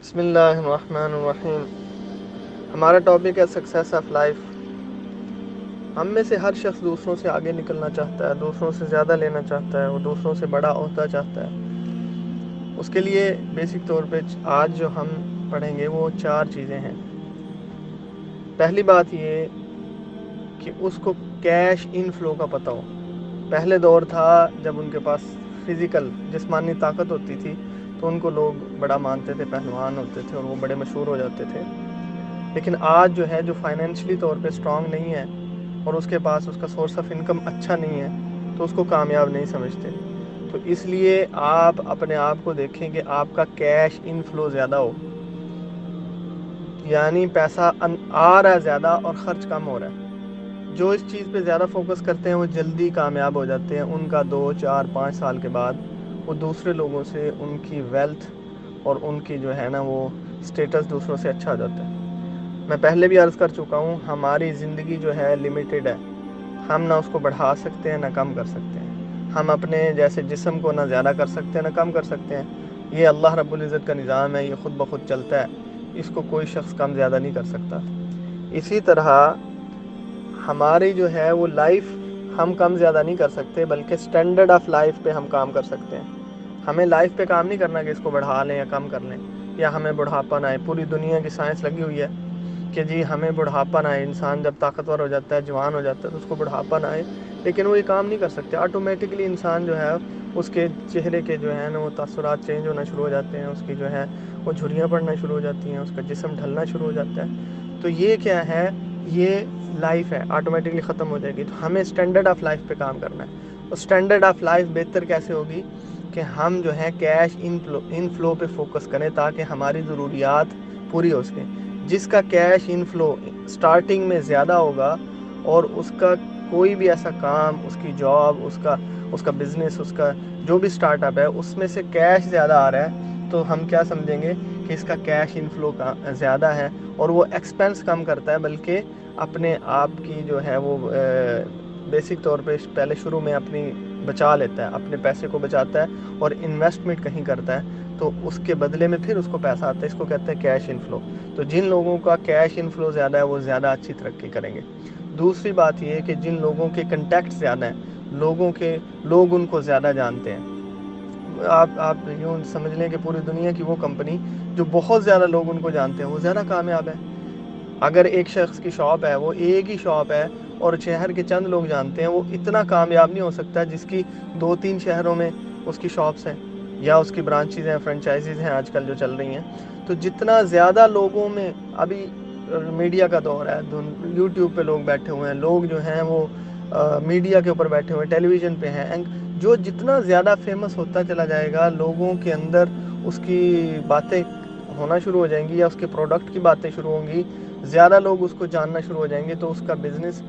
بسم اللہ الرحمن الرحیم۔ ہمارا ٹاپک ہے سکسیس آف لائف۔ ہم میں سے ہر شخص دوسروں سے آگے نکلنا چاہتا ہے، دوسروں سے زیادہ لینا چاہتا ہے، وہ دوسروں سے بڑا عہدہ چاہتا ہے۔ اس کے لیے بیسک طور پہ آج جو ہم پڑھیں گے وہ 4 چیزیں ہیں۔ پہلی بات یہ کہ اس کو کیش ان فلو کا پتہ ہو۔ پہلے دور تھا جب ان کے پاس فزیکل جسمانی طاقت ہوتی تھی تو ان کو لوگ بڑا مانتے تھے، پہلوان ہوتے تھے اور وہ بڑے مشہور ہو جاتے تھے۔ لیکن آج جو ہے جو فائنینشلی طور پہ اسٹرانگ نہیں ہے اور اس کے پاس اس کا سورس آف انکم اچھا نہیں ہے تو اس کو کامیاب نہیں سمجھتے۔ تو اس لیے آپ اپنے آپ کو دیکھیں کہ آپ کا کیش ان فلو زیادہ ہو، یعنی پیسہ آ رہا ہے زیادہ اور خرچ کم ہو رہا ہے۔ جو اس چیز پہ زیادہ فوکس کرتے ہیں وہ جلدی کامیاب ہو جاتے ہیں۔ ان کا 2 4 5 سال کے بعد وہ دوسرے لوگوں سے ان کی ویلتھ اور ان کی جو ہے نا وہ سٹیٹس دوسروں سے اچھا ہو جاتا ہے۔ میں پہلے بھی عرض کر چکا ہوں، ہماری زندگی جو ہے لیمیٹڈ ہے۔ ہم نہ اس کو بڑھا سکتے ہیں نہ کم کر سکتے ہیں۔ ہم اپنے جیسے جسم کو نہ زیادہ کر سکتے ہیں نہ کم کر سکتے ہیں۔ یہ اللہ رب العزت کا نظام ہے، یہ خود بخود چلتا ہے، اس کو کوئی شخص کم زیادہ نہیں کر سکتا۔ اسی طرح ہماری جو ہے وہ لائف ہم کم زیادہ نہیں کر سکتے، بلکہ سٹینڈرڈ آف لائف پہ ہم کام کر سکتے ہیں۔ ہمیں لائف پہ کام نہیں کرنا کہ اس کو بڑھا لیں یا کم کر لیں یا ہمیں بڑھاپا نہ آئے۔ پوری دنیا کی سائنس لگی ہوئی ہے کہ جی ہمیں بڑھاپا نہ آئے۔ انسان جب طاقتور ہو جاتا ہے، جوان ہو جاتا ہے تو اس کو بڑھاپا نہ آئے، لیکن وہ یہ کام نہیں کر سکتے۔ آٹومیٹکلی انسان جو ہے اس کے چہرے کے جو ہے نا وہ تاثرات چینج ہونا شروع ہو جاتے ہیں، اس کی جو ہے وہ جھریاں پڑنا شروع ہو جاتی ہیں، اس کا جسم ڈھلنا شروع ہو جاتا ہے۔ تو یہ کیا ہے؟ یہ لائف ہے، آٹومیٹکلی ختم ہو جائے گی۔ تو ہمیں سٹینڈرڈ آف لائف پہ کام کرنا ہے۔ اور سٹینڈرڈ آف لائف بہتر کیسے ہوگی کہ ہم جو ہے کیش ان فلو پہ فوکس کریں تاکہ ہماری ضروریات پوری ہو سکیں۔ جس کا کیش ان فلو سٹارٹنگ میں زیادہ ہوگا اور اس کا کوئی بھی ایسا کام، اس کی جاب، اس کا بزنس، اس کا جو بھی سٹارٹ اپ ہے اس میں سے کیش زیادہ آ رہا ہے تو ہم کیا سمجھیں گے کہ اس کا کیش ان فلو زیادہ ہے اور وہ ایکسپینس کم کرتا ہے، بلکہ اپنے آپ کی جو ہے وہ بیسک طور پہ پہلے شروع میں اپنی بچا لیتا ہے، اپنے پیسے کو بچاتا ہے اور انویسٹمنٹ کہیں کرتا ہے تو اس کے بدلے میں پھر اس کو پیسہ آتا ہے۔ اس کو کہتے ہیں کیش ان فلو۔ تو جن لوگوں کا کیش ان فلو زیادہ ہے وہ زیادہ اچھی ترقی کریں گے۔ دوسری بات یہ ہے کہ جن لوگوں کے کنٹیکٹ زیادہ ہیں، لوگ ان کو زیادہ جانتے ہیں۔ آپ یوں سمجھ لیں کہ پوری دنیا کی وہ کمپنی جو بہت زیادہ لوگ ان کو جانتے ہیں وہ زیادہ کامیاب ہے۔ اگر ایک شخص کی شاپ ہے، وہ ایک ہی شاپ ہے اور شہر کے چند لوگ جانتے ہیں، وہ اتنا کامیاب نہیں ہو سکتا جس کی 2 3 شہروں میں اس کی شاپس ہیں یا اس کی برانچیز ہیں، فرنچائزیز ہیں آج کل جو چل رہی ہیں۔ تو جتنا زیادہ لوگوں میں، ابھی میڈیا کا دور ہے، یوٹیوب پہ لوگ بیٹھے ہوئے ہیں، لوگ جو ہیں وہ میڈیا کے اوپر بیٹھے ہوئے ہیں، ٹیلی ویژن پہ ہیں، جو جتنا زیادہ فیمس ہوتا چلا جائے گا لوگوں کے اندر اس کی باتیں ہونا شروع ہو جائیں گی یا اس کے پروڈکٹ کی باتیں شروع ہوں گی، زیادہ لوگ اس کو جاننا شروع ہو جائیں گے تو اس کا بزنس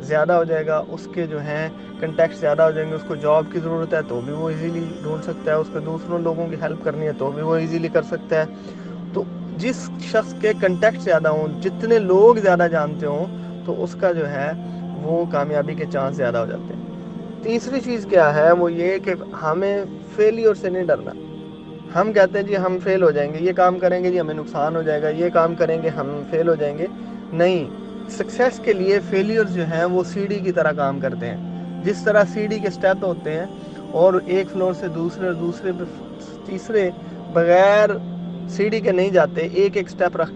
زیادہ ہو جائے گا، اس کے جو ہیں کنٹیکٹ زیادہ ہو جائیں گے۔ اس کو جاب کی ضرورت ہے تو بھی وہ ایزیلی ڈھونڈ سکتا ہے، اس کو دوسروں لوگوں کی ہیلپ کرنی ہے تو بھی وہ ایزیلی کر سکتا ہے۔ تو جس شخص کے کنٹیکٹ زیادہ ہوں، جتنے لوگ زیادہ جانتے ہوں، تو اس کا جو ہے وہ کامیابی کے چانس زیادہ ہو جاتے ہیں۔ تیسری چیز کیا ہے؟ وہ یہ کہ ہمیں فیلیور سے نہیں ڈرنا۔ ہم کہتے ہیں جی ہم فیل ہو جائیں گے، یہ کام کریں گے جی ہمیں نقصان ہو جائے گا، یہ کام کریں گے ہم فیل ہو جائیں گے۔ نہیں، سکسیس کے لیے فیلیئر جو ہیں وہ سیڑھی کی طرح کام کرتے ہیں۔ جس طرح سیڑھی کے سٹیپ ہوتے ہیں اور ایک فلور سے دوسرے پہ تیسرے بغیر سیڑھی کے نہیں جاتے، ایک سٹیپ رکھ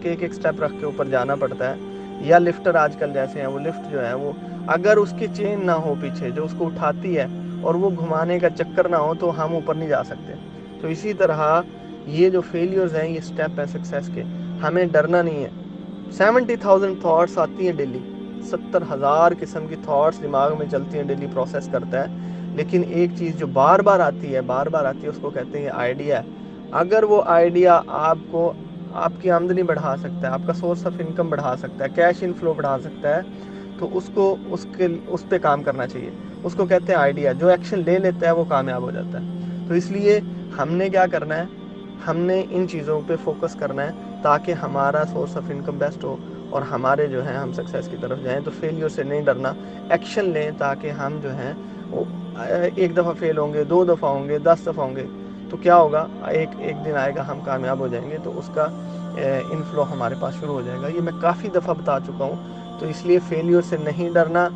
کے اوپر جانا پڑتا ہے۔ یا لفٹر آج کل جیسے ہیں، وہ لفٹ جو ہے وہ اگر اس کی چین نہ ہو پیچھے جو اس کو اٹھاتی ہے اور وہ گھمانے کا چکر نہ ہو تو ہم اوپر نہیں جا سکتے۔ تو اسی طرح یہ جو فیلیئرز ہیں یہ سٹیپ ہیں سکسیس کے، ہمیں ڈرنا نہیں ہے۔ 70,000 تھاٹس آتی ہیں ڈیلی، 70,000 قسم کی تھاٹس دماغ میں چلتی ہیں ڈیلی، پروسیس کرتا ہے۔ لیکن ایک چیز جو بار بار آتی ہے اس کو کہتے ہیں آئیڈیا۔ اگر وہ آئیڈیا آپ کی آمدنی بڑھا سکتا ہے، آپ کا سورس آف انکم بڑھا سکتا ہے، کیش ان فلو بڑھا سکتا ہے، تو اس پہ کام کرنا چاہیے۔ اس کو کہتے ہیں آئیڈیا۔ جو ایکشن لے لیتا ہے وہ کامیاب ہو جاتا ہے۔ تو اس لیے ہم نے کیا کرنا ہے؟ ہم نے ان چیزوں پہ فوکس کرنا ہے تاکہ ہمارا سورس آف انکم بیسٹ ہو اور ہمارے جو ہیں ہم سکسیس کی طرف جائیں۔ تو فیلیور سے نہیں ڈرنا، ایکشن لیں تاکہ ہم جو ہیں وہ ایک دفعہ فیل ہوں گے، 2 دفعہ ہوں گے، 10 دفعہ ہوں گے تو کیا ہوگا؟ ایک دن آئے گا ہم کامیاب ہو جائیں گے۔ تو اس کا انفلو ہمارے پاس شروع ہو جائے گا. یہ میں کافی دفعہ بتا چکا ہوں. تو اس لیے فیلیور سے نہیں ڈرنا,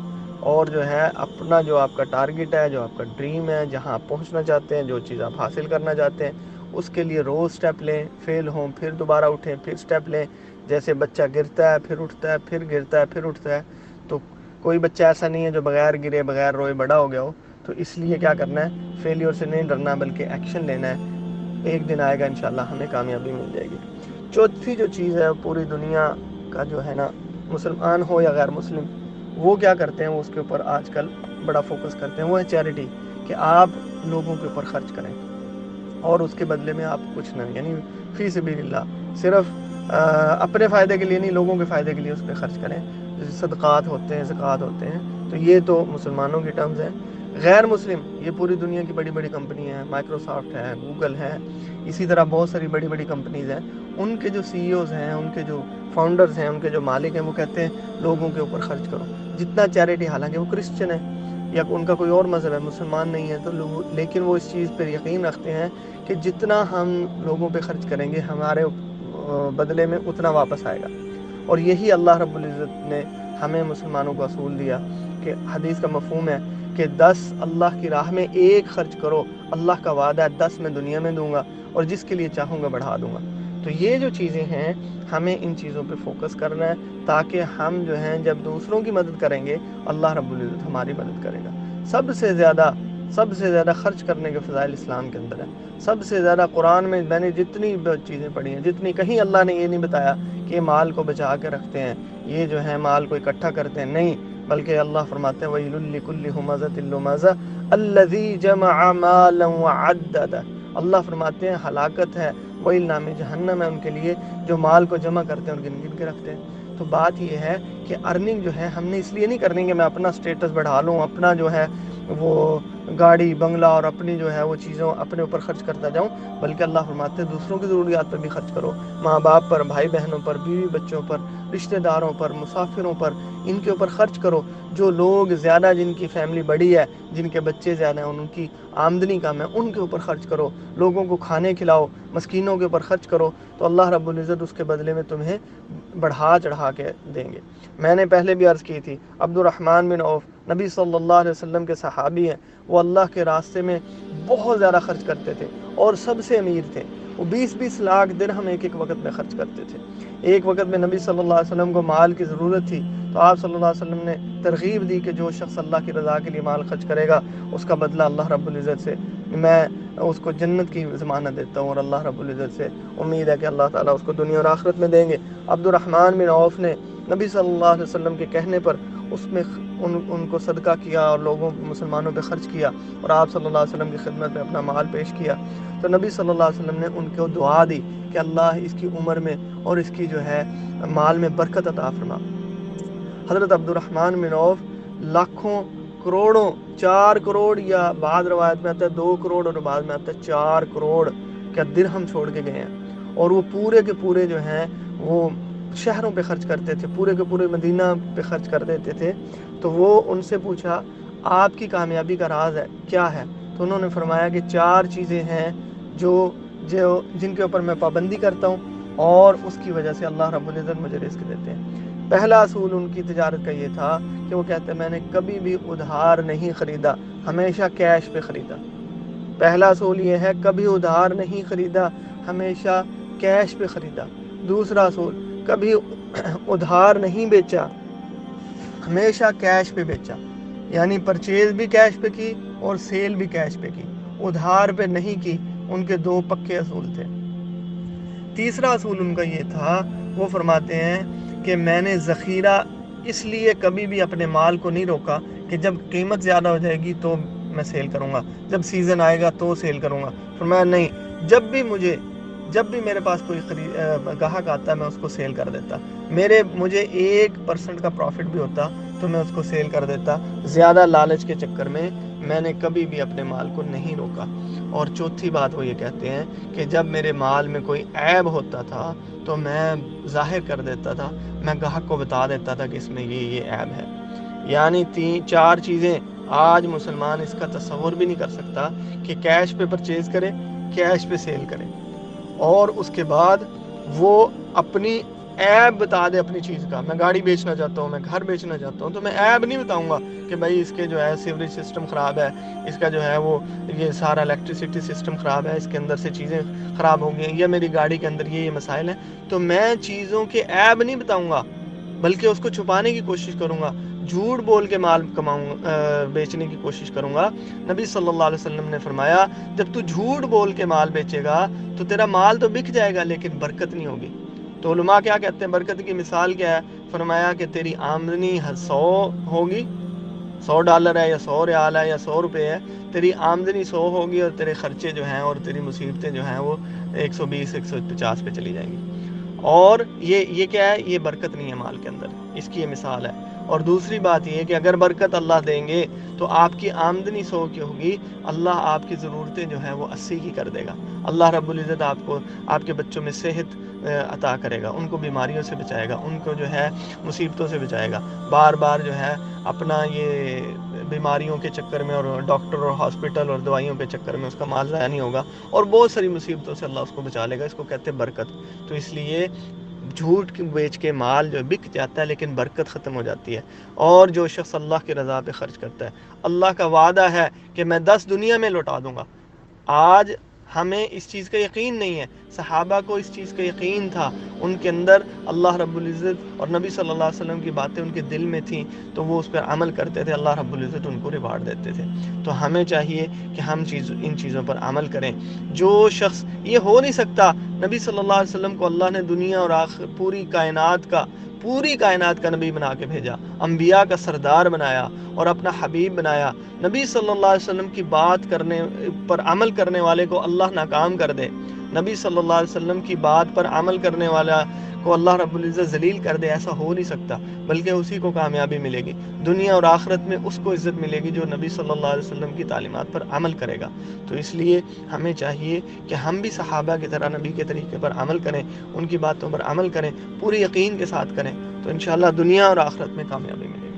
اور جو ہے اپنا جو آپ کا ٹارگٹ ہے, جو آپ کا ڈریم ہے, جہاں آپ پہنچنا چاہتے ہیں, جو چیز آپ حاصل کرنا چاہتے ہیں, اس کے لیے روز سٹیپ لیں. فیل ہوں پھر دوبارہ اٹھیں, پھر سٹیپ لیں. جیسے بچہ گرتا ہے پھر اٹھتا ہے, پھر گرتا ہے پھر اٹھتا ہے. تو کوئی بچہ ایسا نہیں ہے جو بغیر گرے بغیر روئے بڑا ہو گیا ہو. تو اس لیے کیا کرنا ہے, فیلیور سے نہیں ڈرنا بلکہ ایکشن لینا ہے. ایک دن آئے گا انشاءاللہ ہمیں کامیابی مل جائے گی. چوتھی جو چیز ہے پوری دنیا کا جو ہے نا, مسلمان ہو یا غیر مسلم, وہ کیا کرتے ہیں, وہ اس کے اوپر آج کل بڑا فوکس کرتے ہیں, وہ ہے چیریٹی. کہ آپ لوگوں کے اوپر خرچ کریں اور اس کے بدلے میں آپ کچھ نہ, یعنی فی سبیل اللہ, صرف اپنے فائدے کے لیے نہیں, لوگوں کے فائدے کے لیے اس پہ خرچ کریں. جیسے صدقات ہوتے ہیں, زکوٰۃ ہوتے ہیں. تو یہ تو مسلمانوں کی ٹرمز ہیں. غیر مسلم یہ پوری دنیا کی بڑی بڑی کمپنی ہیں, مائکروسافٹ ہے, گوگل ہے, اسی طرح بہت ساری بڑی بڑی کمپنیز ہیں. ان کے جو سی ای اوز ہیں, ان کے جو فاؤنڈرز ہیں, ان کے جو مالک ہیں, وہ کہتے ہیں لوگوں کے اوپر خرچ کرو جتنا چیریٹی. حالانکہ وہ کرسچن ہے یا ان کا کوئی اور مذہب ہے, مسلمان نہیں ہے, تو لیکن وہ اس چیز پہ یقین رکھتے ہیں کہ جتنا ہم لوگوں پہ خرچ کریں گے ہمارے بدلے میں اتنا واپس آئے گا. اور یہی اللہ رب العزت نے ہمیں مسلمانوں کو اصول دیا کہ حدیث کا مفہوم ہے کہ 10 اللہ کی راہ میں ایک خرچ کرو, اللہ کا وعدہ ہے 10 میں دنیا میں دوں گا, اور جس کے لیے چاہوں گا بڑھا دوں گا. تو یہ جو چیزیں ہیں ہمیں ان چیزوں پہ فوکس کرنا ہے, تاکہ ہم جو ہیں جب دوسروں کی مدد کریں گے اللہ رب العزت ہماری مدد کرے گا. سب سے زیادہ خرچ کرنے کے فضائل اسلام کے اندر ہے. سب سے زیادہ قرآن میں نے جتنی چیزیں پڑھی ہیں, جتنی, کہیں اللہ نے یہ نہیں بتایا کہ یہ مال کو بچا کے رکھتے ہیں, یہ جو ہے مال کو اکٹھا کرتے ہیں, نہیں, بلکہ اللہ فرماتے ہیں وَيْلٌ لِكُلِّ هُمَزَةٍ لُمَزَةٍ الَّذِي جَمَعَ مَالًا وَعَدَّدَهُ. اللہ فرماتے ہیں ہلاکت ہے, ویل نام جہنم ہے ان کے لیے جو مال کو جمع کرتے ہیں اور گن گن کے رکھتے ہیں. تو بات یہ ہے کہ ارننگ جو ہے ہم نے اس لیے نہیں کرنی کہ میں اپنا سٹیٹس بڑھا لوں, اپنا جو ہے وہ گاڑی بنگلہ اور اپنی جو ہے وہ چیزوں اپنے اوپر خرچ کرتا جاؤں, بلکہ اللہ فرماتے ہیں دوسروں کی ضروریات پر بھی خرچ کرو. ماں باپ پر, بھائی بہنوں پر, بیوی بچوں پر, رشتہ داروں پر, مسافروں پر, ان کے اوپر خرچ کرو. جو لوگ زیادہ, جن کی فیملی بڑی ہے, جن کے بچے زیادہ ہیں, ان کی آمدنی کم ہے, ان کے اوپر خرچ کرو. لوگوں کو کھانے کھلاؤ, مسکینوں کے اوپر خرچ کرو, تو اللہ رب العزت اس کے بدلے میں تمہیں بڑھا چڑھا کے دیں گے. میں نے پہلے بھی عرض کی تھی, عبد الرحمن بن عوف نبی صلی اللہ علیہ وسلم کے صحابی ہیں. وہ اللہ کے راستے میں بہت زیادہ خرچ کرتے تھے اور سب سے امیر تھے. وہ 20-20 لاکھ درہم ایک وقت میں خرچ کرتے تھے. ایک وقت میں نبی صلی اللہ علیہ وسلم کو مال کی ضرورت تھی, تو آپ صلی اللہ علیہ وسلم نے ترغیب دی کہ جو شخص اللہ کی رضا کے لیے مال خرچ کرے گا اس کا بدلہ اللہ رب العزت سے میں اس کو جنت کی ضمانت دیتا ہوں, اور اللہ رب العزت سے امید ہے کہ اللہ تعالیٰ اس کو دنیا اور آخرت میں دیں گے. عبد الرحمن بن عوف نے نبی صلی اللہ علیہ وسلم کے کہنے پر اس میں ان کو صدقہ کیا اور لوگوں مسلمانوں پہ خرچ کیا, اور آپ صلی اللہ علیہ وسلم کی خدمت میں اپنا مال پیش کیا. تو نبی صلی اللہ علیہ وسلم نے ان کو دعا دی کہ اللہ اس کی عمر میں اور اس کی جو ہے مال میں برکت عطا فرما. حضرت عبد الرحمن بن عوف لاکھوں, کروڑوں, 4 کروڑ یا بعض روایت میں آتا ہے 2 کروڑ اور بعض میں آتا ہے 4 کروڑ کا درہم چھوڑ کے گئے ہیں. اور وہ پورے کے پورے جو ہیں وہ شہروں پہ خرچ کرتے تھے, پورے کے پورے مدینہ پہ خرچ کر دیتے تھے. تو وہ ان سے پوچھا آپ کی کامیابی کا راز ہے کیا ہے؟ تو انہوں نے فرمایا کہ 4 چیزیں ہیں جن کے اوپر میں پابندی کرتا ہوں, اور اس کی وجہ سے اللہ رب العزت مجھے رزق دیتے ہیں. پہلا اصول ان کی تجارت کا یہ تھا کہ وہ کہتے ہیں میں نے کبھی بھی ادھار نہیں خریدا, ہمیشہ کیش پہ خریدا. پہلا اصول یہ ہے, کبھی ادھار نہیں خریدا, ہمیشہ کیش پہ خریدا. دوسرا اصول, کبھی ادھار نہیں بیچا, ہمیشہ کیش پہ بیچا, یعنی پرچیز بھی کیش پہ کی اور سیل بھی کیش پہ کی, ادھار پہ نہیں کی. ان کے 2 پکے اصول تھے. تیسرا اصول ان کا یہ تھا, وہ فرماتے ہیں کہ میں نے ذخیرہ اس لیے کبھی بھی اپنے مال کو نہیں روکا کہ جب قیمت زیادہ ہو جائے گی تو میں سیل کروں گا, جب سیزن آئے گا تو سیل کروں گا. فرمایا نہیں, جب بھی میرے پاس کوئی گاہک آتا ہے میں اس کو سیل کر دیتا. مجھے 1% کا پروفٹ بھی ہوتا تو میں اس کو سیل کر دیتا. زیادہ لالچ کے چکر میں میں نے کبھی بھی اپنے مال کو نہیں روکا. اور چوتھی بات وہ یہ کہتے ہیں کہ جب میرے مال میں کوئی عیب ہوتا تھا تو میں ظاہر کر دیتا تھا, میں گاہک کو بتا دیتا تھا کہ اس میں یہ عیب ہے. یعنی 3-4 چیزیں آج مسلمان اس کا تصور بھی نہیں کر سکتا کہ کیش پہ پرچیز کرے, کیش پہ سیل کرے, اور اس کے بعد وہ اپنی عیب بتا دے اپنی چیز کا. میں گاڑی بیچنا چاہتا ہوں, میں گھر بیچنا چاہتا ہوں, تو میں عیب نہیں بتاؤں گا کہ بھائی اس کے جو ہے سیوریج سسٹم خراب ہے, اس کا جو ہے وہ یہ سارا الیکٹریسٹی سسٹم خراب ہے, اس کے اندر سے چیزیں خراب ہو گئی ہیں, یا میری گاڑی کے اندر یہ مسائل ہیں. تو میں چیزوں کے عیب نہیں بتاؤں گا, بلکہ اس کو چھپانے کی کوشش کروں گا, جھوٹ بول کے مال بیچنے کی کوشش کروں گا. نبی صلی اللہ علیہ وسلم نے فرمایا جب تو جھوٹ بول کے مال بیچے گا تو تیرا مال تو بک جائے گا لیکن برکت نہیں ہوگی. تو علماء کیا کہتے ہیں برکت کی مثال کیا ہے؟ فرمایا کہ تیری آمدنی 100 ہوگی, $100 ہے یا 100 ریال ہے یا 100 روپے ہے, تیری آمدنی 100 ہوگی اور تیرے خرچے جو ہیں اور تیری مصیبتیں جو ہیں وہ 120 150 پہ چلی جائیں گی. اور یہ کیا ہے؟ یہ برکت نہیں ہے مال کے اندر, اس کی یہ مثال ہے. اور دوسری بات یہ ہے کہ اگر برکت اللہ دیں گے تو آپ کی آمدنی 100 کی ہوگی, اللہ آپ کی ضرورتیں جو ہیں وہ 80 کی کر دے گا. اللہ رب العزت آپ کو آپ کے بچوں میں صحت عطا کرے گا, ان کو بیماریوں سے بچائے گا, ان کو جو ہے مصیبتوں سے بچائے گا. بار بار جو ہے اپنا یہ بیماریوں کے چکر میں اور ڈاکٹر اور ہاسپٹل اور دوائیوں کے چکر میں اس کا مال ضائع نہیں ہوگا, اور بہت ساری مصیبتوں سے اللہ اس کو بچا لے گا. اس کو کہتے ہیں برکت. تو اس لیے جھوٹ بیچ کے مال جو بک جاتا ہے لیکن برکت ختم ہو جاتی ہے. اور جو شخص اللہ کی رضا پہ خرچ کرتا ہے, اللہ کا وعدہ ہے کہ میں 10 دنیا میں لوٹا دوں گا. آج ہمیں اس چیز کا یقین نہیں ہے, صحابہ کو اس چیز کا یقین تھا, ان کے اندر اللہ رب العزت اور نبی صلی اللہ علیہ وسلم کی باتیں ان کے دل میں تھیں, تو وہ اس پر عمل کرتے تھے, اللہ رب العزت ان کو ریوارڈ دیتے تھے. تو ہمیں چاہیے کہ ہم ان چیزوں پر عمل کریں. جو شخص, یہ ہو نہیں سکتا, نبی صلی اللہ علیہ وسلم کو اللہ نے دنیا اور پوری کائنات کا نبی بنا کے بھیجا, انبیاء کا سردار بنایا اور اپنا حبیب بنایا. نبی صلی اللہ علیہ وسلم کی بات کرنے پر عمل کرنے والے کو اللہ ناکام کر دے, نبی صلی اللہ علیہ وسلم کی بات پر عمل کرنے والا کو اللہ رب العزت ذلیل کر دے, ایسا ہو نہیں سکتا, بلکہ اسی کو کامیابی ملے گی. دنیا اور آخرت میں اس کو عزت ملے گی جو نبی صلی اللہ علیہ وسلم کی تعلیمات پر عمل کرے گا. تو اس لیے ہمیں چاہیے کہ ہم بھی صحابہ کی طرح نبی کے طریقے پر عمل کریں, ان کی باتوں پر عمل کریں, پورے یقین کے ساتھ کریں, تو انشاءاللہ دنیا اور آخرت میں کامیابی ملے گی.